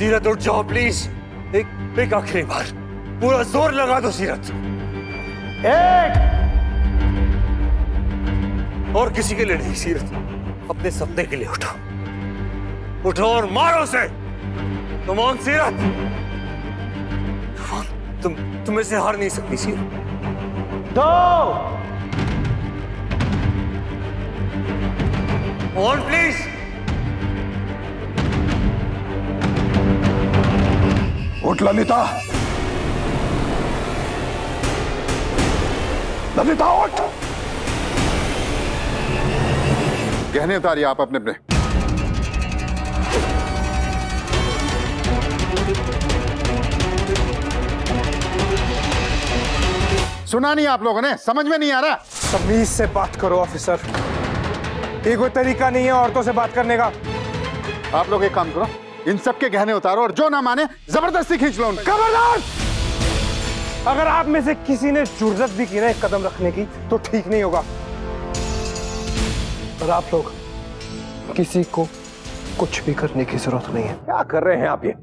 सीरत उठ जाओ प्लीज। एक आखिरी बार पूरा जोर लगा दो सीरत। और किसी के लिए नहीं सीरत, अपने सपने के लिए उठो। उठो और मारो उसे। कम ऑन सीरत, तुम इसे हार नहीं सकती सीरत। दो ऑन प्लीज। उठ ललिता, ललिता उठ। गहने उतारिए आप अपने अपने। सुना नहीं आप लोगों ने? समझ में नहीं आ रहा? तमीज से बात करो ऑफिसर, ये कोई तरीका नहीं है औरतों से बात करने का। आप लोग एक काम करो, इन सब के गहने उतारो और जो ना माने जबरदस्ती खींच लो उन्हें। खबरदार! अगर आप में से किसी ने जुर्रत भी की ना एक कदम रखने की तो ठीक नहीं होगा। और आप लोग किसी को कुछ भी करने की जरूरत नहीं है। क्या कर रहे हैं आप ये?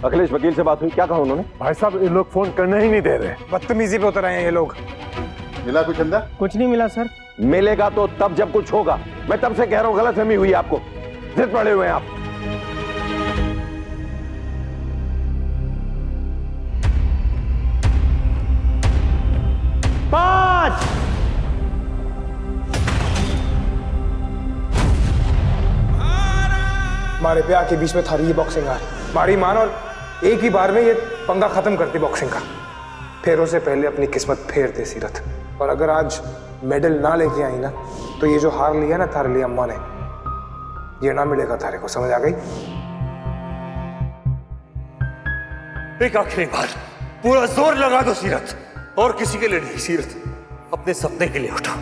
अखिलेश वकील से बात हुई, क्या कहा उन्होंने? भाई साहब ये लोग फोन करने ही नहीं दे रहे। बदतमीजी पे उतर आए हैं ये लोग। मिला कुछ अंदर? कुछ नहीं मिला सर। मिलेगा तो तब जब कुछ होगा। मैं तब से कह रहा हूं, गलतफहमी हुई आपको, जिद पड़े हुए हैं आप। पांच। हमारे ब्याह के बीच में था ये बॉक्सिंग हार, मारी मान, और एक ही बार में ये पंगा खत्म करती बॉक्सिंग का। फेरों से पहले अपनी किस्मत फेर दे सीरत। और अगर आज मेडल ना लेके आई ना तो ये जो हार लिया ना थारे लिए अम्मा ने, ये ना मिलेगा थारे को। समझ आ गई? एक आखिरी बार पूरा जोर लगा दो सीरत। और किसी के लिए नहीं सीरत, अपने सपने के लिए उठो।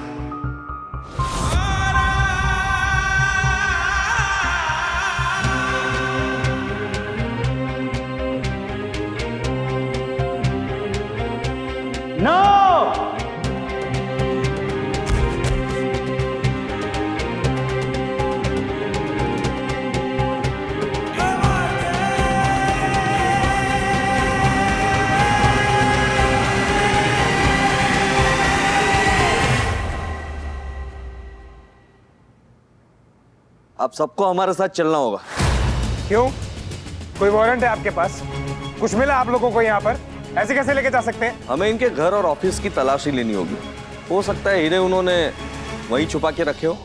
अब सबको हमारे साथ चलना होगा। क्यों? कोई वारंट है आपके पास? कुछ मिला आप लोगों को यहाँ पर? ऐसे कैसे लेके जा सकते हैं? हमें इनके घर और ऑफिस की तलाशी लेनी होगी। हो सकता है हीरे उन्होंने वहीं छुपा के रखे हो।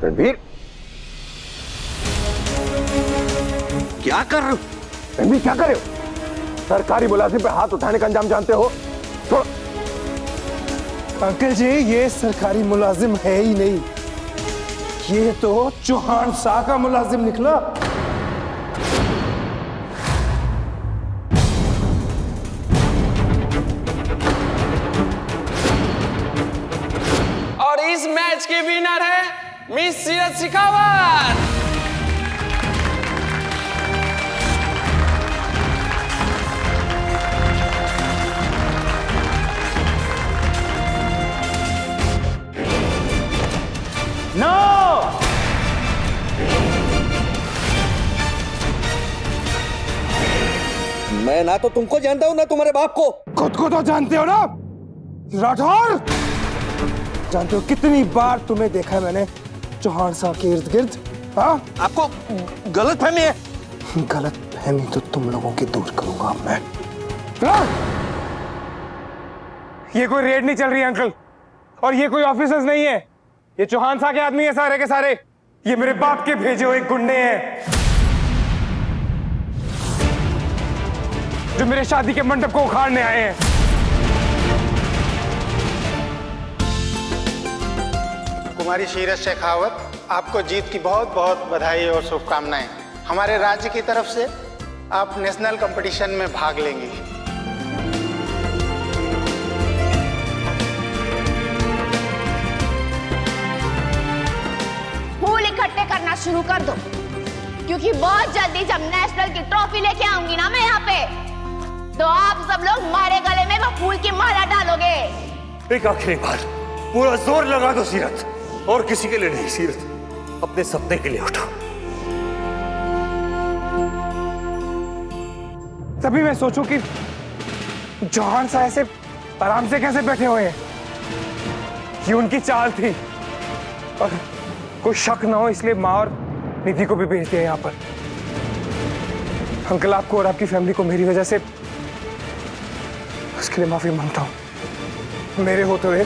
रणबीर, क्या कर रहे हो? रणबीर क्या कर रहे हो? सरकारी मुलाजिम पे हाथ उठाने का अंजाम जानते हो? छोड़ो। अंकल जी, ये सरकारी मुलाजिम है ही नहीं, ये तो चौहान शाह का मुलाजिम निकला। और इस मैच की विनर है मिस सीरत शेखावत। मैं ना तो तुमको जानता हूं ना तुम्हारे बाप को। खुद को तो जानते हो ना राठौर? जानते हो कितनी बार तुम्हें देखा है मैंने चौहान साहब के इर्द गिर्द? हाँ, आपको गलत फहमी है। गलत फहमी तो तुम लोगों की दूर करूंगा मैं। ये कोई रेड नहीं चल रही अंकल, और ये कोई ऑफिसर्स नहीं है, ये चौहान साहब के आदमी है सारे के सारे। ये मेरे बाप के भेजे हुए गुंडे हैं जो मेरे शादी के मंडप को उखाड़ने आए हैं। कुमारी सीरत शेखावत, आपको जीत की बहुत बहुत बधाई और शुभकामनाएं। हमारे राज्य की तरफ से आप नेशनल कंपटीशन में भाग लेंगी। फूल इकट्ठे करना शुरू कर दो, क्योंकि बहुत जल्दी जब नेशनल की ट्रॉफी लेके आऊंगी ना मैं यहाँ पे, तो आप सब लोग हमारे गले में फूल की माला डालोगे? एक आखिरी बार पूरा जोर लगा दो सीरत, और किसी के लिए नहीं सीरत, अपने सपने के लिए उठो। तभी मैं सोचूं कि जौहर सा ऐसे आराम से कैसे बैठे हुए हैं, ये उनकी चाल थी, और कोई शक ना हो इसलिए माँ और निधि को भी भेज दिया यहाँ पर। अंकल, आपको और आपकी फैमिली को मेरी वजह से उसके लिए माफी मांगता हूं। मेरे होते हुए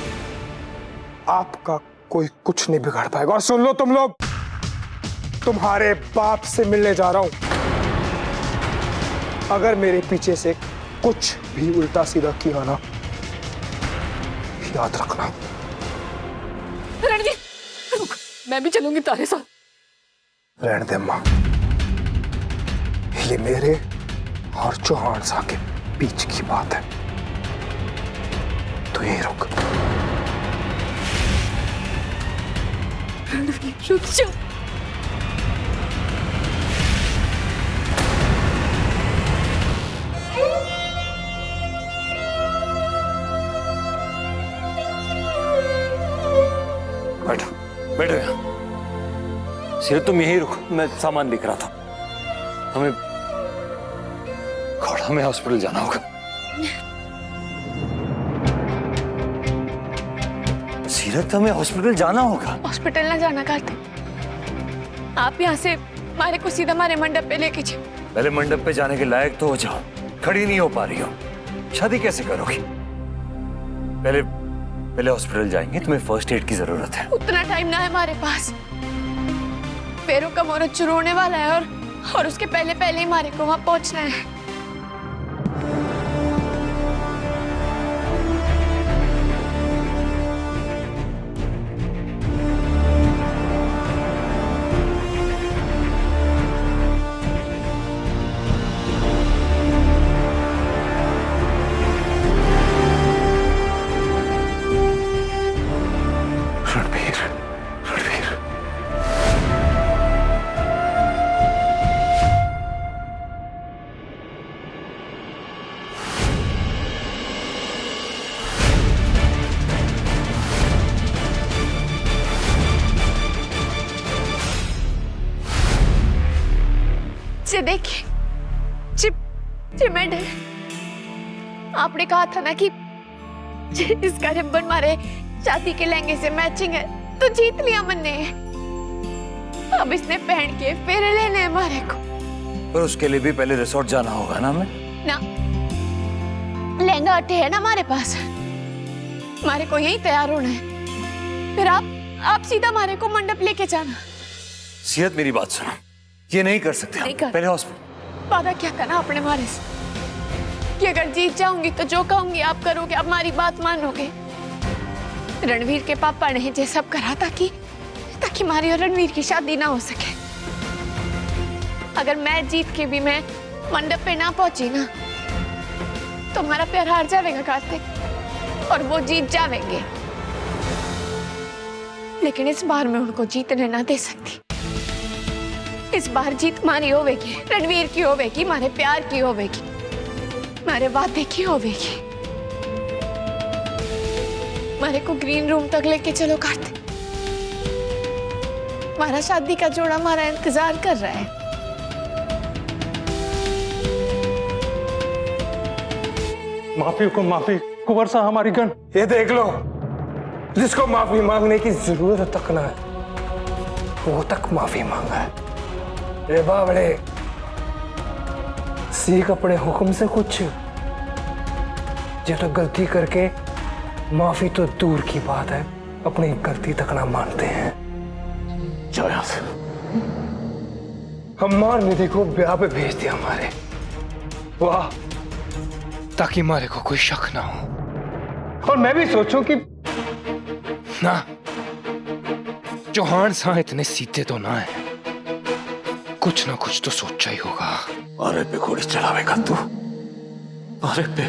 आपका कोई कुछ नहीं बिगाड़ पाएगा। और सुन लो तुम लोग, तुम्हारे बाप से मिलने जा रहा हूं। अगर मेरे पीछे से कुछ भी उल्टा सीधा किया ना, याद रखना। रणवीर, रुक, मैं भी चलूंगी तारे साथ। रहने दे मां, ये मेरे और चौहान साहब के बीच की बात है, तो यही रुक। रणवीर, रुक जा। बैठो बैठो यहाँ। सीरत तुम यहीं रुको, मैं सामान लिख रहा था। हमें घोड़ा में हॉस्पिटल जाना होगा। सीरत, हमें हॉस्पिटल जाना होगा। हॉस्पिटल ना जाना कार्तिक, आप यहाँ से मारे को सीधा मारे मंडप पे लेके चलो। पहले मंडप पे जाने के लायक तो हो जाओ, खड़ी नहीं हो पा रही हो, शादी कैसे करोगी? पहले पहले हॉस्पिटल जाएंगे, तुम्हें फर्स्ट एड की जरूरत है। उतना टाइम ना है हमारे पास, पैरों का मुहूर्त शुरू होने वाला है, और उसके पहले पहले ही हमारे को वहां पहुंचना है। देखिए, चिमेंट है। आपने कहा था ना कि इसका रिबन मारे शादी के लहंगे से मैचिंग है, तो जीत लिया मैंने। अब इसने पहन के फेरे लेने हमारे को। पर उसके लिए भी पहले रिसोर्ट जाना होगा ना। हमें ना, लहंगा अट्टे है ना हमारे पास, हमारे को यही तैयार होना है। फिर आप सीधा हमारे को मंडप लेके जाना। सीरत, मेरी बात सुनो, ये नहीं कर सकते नहीं हम। कर। पहले हॉस्पिटल। वादा क्या था ना अपने हमारे से कि अगर जीत जाऊंगी तो जो कहूंगी आप करोगे, अब हमारी बात मानोगे। रणवीर के पापा ने ये सब करा ताकि हमारी और रणवीर की शादी ना हो सके। अगर मैं जीत के भी मैं मंडप पे ना पहुंची ना, तो हमारा प्यार हार जाएगा कार्तिक, और वो जीत जाएंगे। लेकिन इस बार मैं उनको जीतने ना दे सकती। इस बार जीत हमारी होवेगी, रणवीर की होवेगी, हमारे प्यार की होवेगी, हमारे वादे की होवेगी। हमारे को ग्रीन रूम तक लेके चलो कार्तिक। हमारा शादी का जोड़ा हमारा इंतजार कर रहा है। माफी को माफी, कुंवर सा हमारी गन। ये देख लो, जिसको माफी मांगने की जरूरत तक ना है, वो तक माफी मांगा है। रे बावड़े, सीख अपने हुक्म से कुछ। जब गलती करके माफी तो दूर की बात है, अपनी गलती तक ना मानते हैं। जाओ यहां से। हम और निधि को ब्याह पे भेज दिया हमारे, वाह, ताकि हमारे को कोई शक ना हो। और मैं भी सोचूं कि ना, चौहान साहब इतने सीधे तो ना है, कुछ ना कुछ तो सोचा ही होगा। अरे पे घोड़ी चलावेगा तू? अरे पे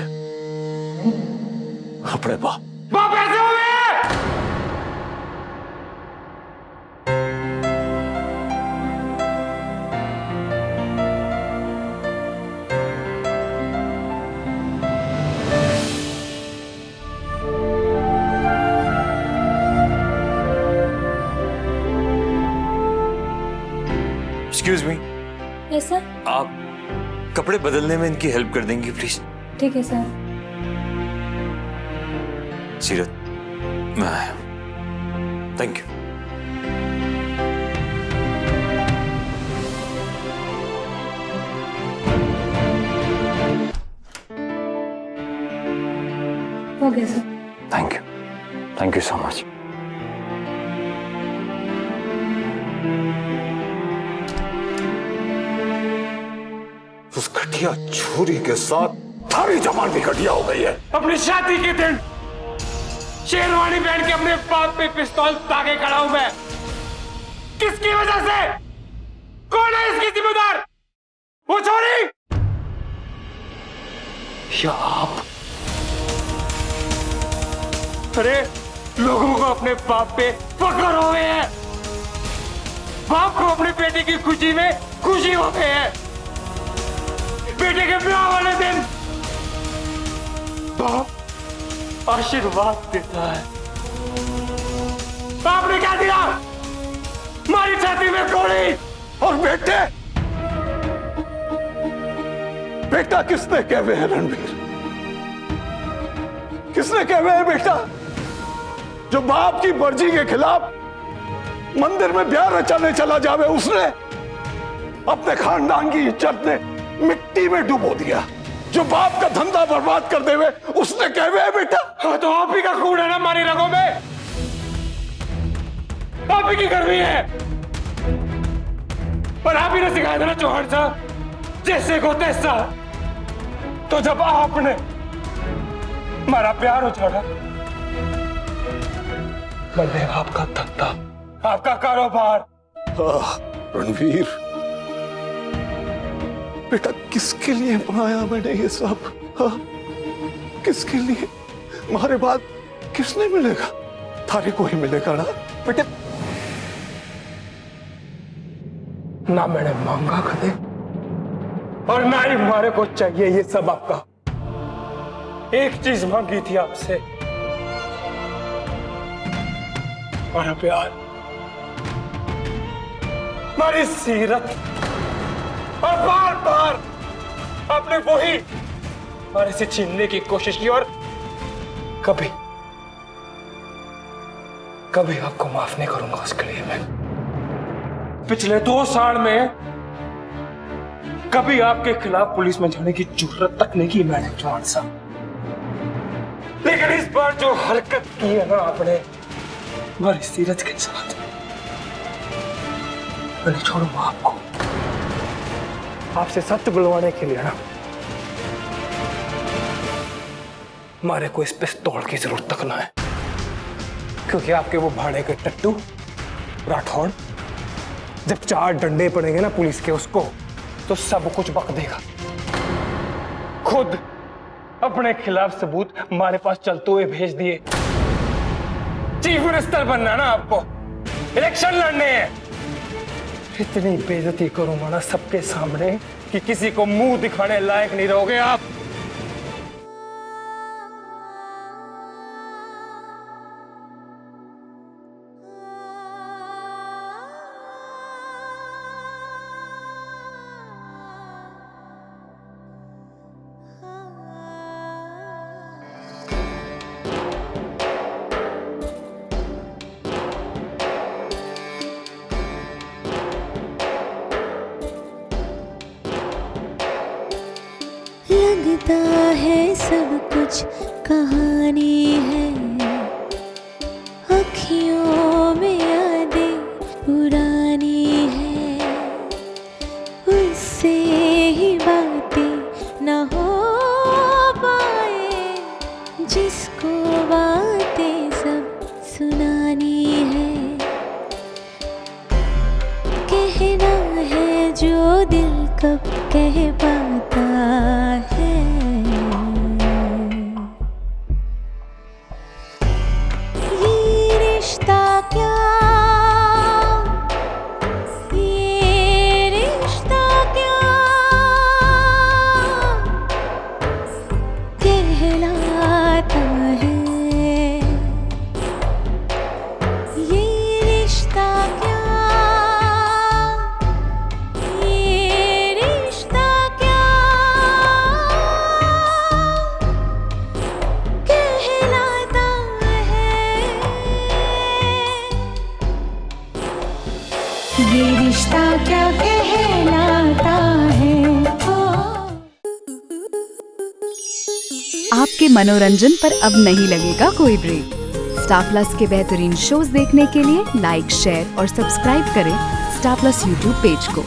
अपने बाप ऐसे हो गए। सर? आप कपड़े बदलने में इनकी हेल्प कर देंगी प्लीज? ठीक है सर। सीरत, मैं आया। Thank you. हो गया sir. Thank you so much. उस घटिया छुरी के साथ थारी जबान भी घटिया हो गई है। अपनी शादी के दिन शेरवानी पहन के अपने बाप पे पिस्तौल ताके खड़ा हूं मैं। किसकी वजह से? कौन है इसकी जिम्मेदार? वो छोरी या आप? अरे लोगों को अपने बाप पे फख्र हो गए हैं। बाप को अपने बेटे की खुशी में खुशी हो गए है। बेटे के ब्याह वाले दिन बाप आशीर्वाद देता है। आपने क्या दिया? हमारी छाती में गोली। और बेटे, बेटा किसने कहे हुए हैं रणवीर? किसने कहे हुए हैं बेटा? जो बाप की मर्जी के खिलाफ मंदिर में ब्याह रचाने चला जावे, उसने अपने खानदान की इज्जत ने मिट्टी में डुबो दिया। जो बाप का धंधा बर्बाद कर देवे, उसने कहे हुए है बेटा। हाँ, तो आप ही का खून है ना हमारी रगों में। आप ही की गर्मी है। पर आप ही ने सिखाया था ना चौहान साहब, जैसे को तैसा। तो जब आपने हमारा प्यार उछाड़ा, मैंने आपका धंधा, आपका कारोबार। रणवीर बेटा, किसके लिए बनाया मैंने ये सब? हाँ? किसके लिए? हमारे बाद किसने मिलेगा? थारे को ही मिलेगा ना बेटे। ना मैंने मांगा कदे और ना ही हमारे को चाहिए ये सब आपका। एक चीज मांगी थी आपसे, हमारा प्यार, हमारी सीरत। और बार बार आपने वही हमारे से छीनने की कोशिश की और कभी कभी आपको माफ नहीं करूंगा उसके लिए। मैं पिछले 2 साल में कभी आपके खिलाफ पुलिस में जाने की जुर्रत तक नहीं की मैंने चौहान साहब। लेकिन इस बार जो हरकत की है ना आपने हमारी सीरत के साथ, मैं नहीं छोड़ूंगा आपको। आपसे सत्य बुलवाने के लिए ना हमारे को इस पिस्तौल की जरूरत तक ना है, क्योंकि आपके वो भाड़े के टट्टू राठौड़ जब 4 डंडे पड़ेंगे ना पुलिस के उसको, तो सब कुछ बक देगा। खुद अपने खिलाफ सबूत हमारे पास चलते हुए भेज दिए। चीफ मिनिस्टर बनना ना आपको, इलेक्शन लड़ने हैं। इतनी बेइज्जती करूंगा ना सबके सामने कि किसी को मुंह दिखाने लायक नहीं रहोगे आप। लगता है सब कुछ कहानी है, अखियों में यादें पुरानी है, उससे ही बातें न हो पाए, जिसको बातें सब सुनानी है। कहना है जो दिल कब कह पाता है। ये रिश्ता क्या, ये रिश्ता क्या कहलाता है। ये रिश्ता क्या, ये ये रिश्ता क्या कहलाता है। आपके मनोरंजन पर अब नहीं लगेगा कोई ब्रेक। स्टार प्लस के बेहतरीन शोज देखने के लिए लाइक, शेयर और सब्सक्राइब करें स्टार प्लस यूट्यूब पेज को।